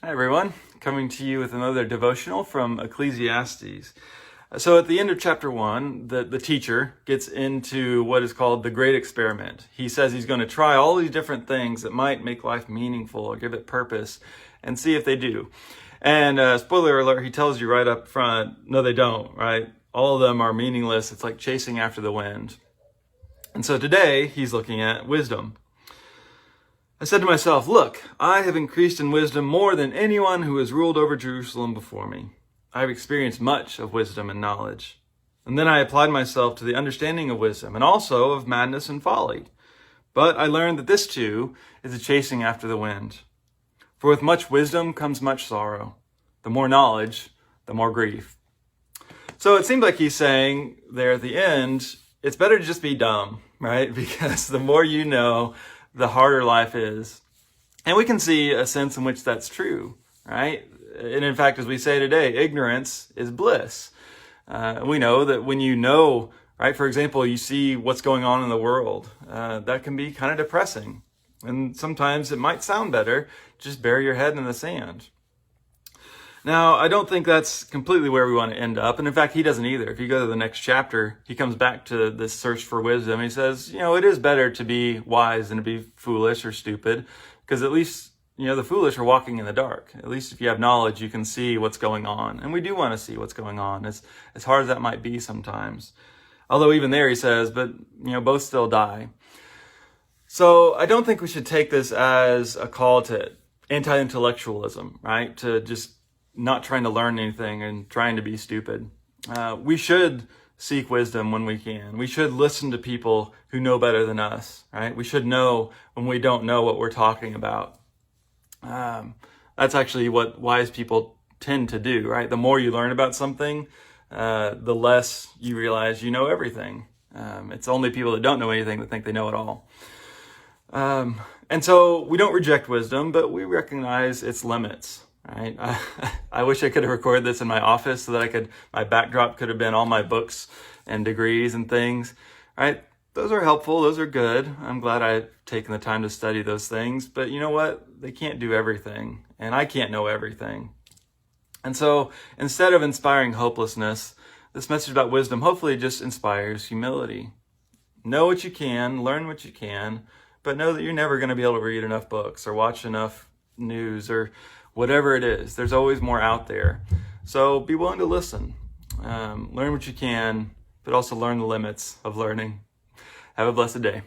Hi everyone, coming to you with another devotional from Ecclesiastes. So at the end of chapter 1, the teacher gets into what is called the great experiment. He says he's going to try all these different things that might make life meaningful or give it purpose and see if they do. And spoiler alert, he tells you right up front, no they don't, right? All of them are meaningless. It's like chasing after the wind. And so today he's looking at wisdom. I said to myself, look, I have increased in wisdom more than anyone who has ruled over Jerusalem before me. I have experienced much of wisdom and knowledge. And then I applied myself to the understanding of wisdom and also of madness and folly. But I learned that this too is a chasing after the wind. For with much wisdom comes much sorrow. The more knowledge, the more grief. So it seems like he's saying there at the end, it's better to just be dumb, right? Because the more you know, the harder life is. And we can see a sense in which that's true, right? And in fact, as we say today, ignorance is bliss. We know that when you know, right, for example, you see what's going on in the world, that can be kind of depressing. And sometimes it might sound better, just bury your head in the sand. Now, I don't think that's completely where we want to end up. And in fact, he doesn't either. If you go to the next chapter, he comes back to this search for wisdom. He says, it is better to be wise than to be foolish or stupid, because at least, the foolish are walking in the dark. At least if you have knowledge, you can see what's going on. And we do want to see what's going on, as hard as that might be sometimes. Although even there he says, but, both still die. So I don't think we should take this as a call to anti-intellectualism, right? To just not trying to learn anything and trying to be stupid. We should seek wisdom when we can. We should listen to people who know better than us, right? We should know when we don't know what we're talking about. That's actually what wise people tend to do, right? The more you learn about something, the less you realize you know everything. It's only people that don't know anything that think they know it all. And so we don't reject wisdom, but we recognize its limits. Right. I wish I could have recorded this in my office so that my backdrop could have been all my books and degrees and things. Right. Those are helpful. Those are good. I'm glad I've taken the time to study those things. But you know what? They can't do everything. And I can't know everything. And so instead of inspiring hopelessness, this message about wisdom hopefully just inspires humility. Know what you can, learn what you can, but know that you're never going to be able to read enough books or watch enough news or whatever it is. There's always more out there. So be willing to listen. Learn what you can, but also learn the limits of learning. Have a blessed day.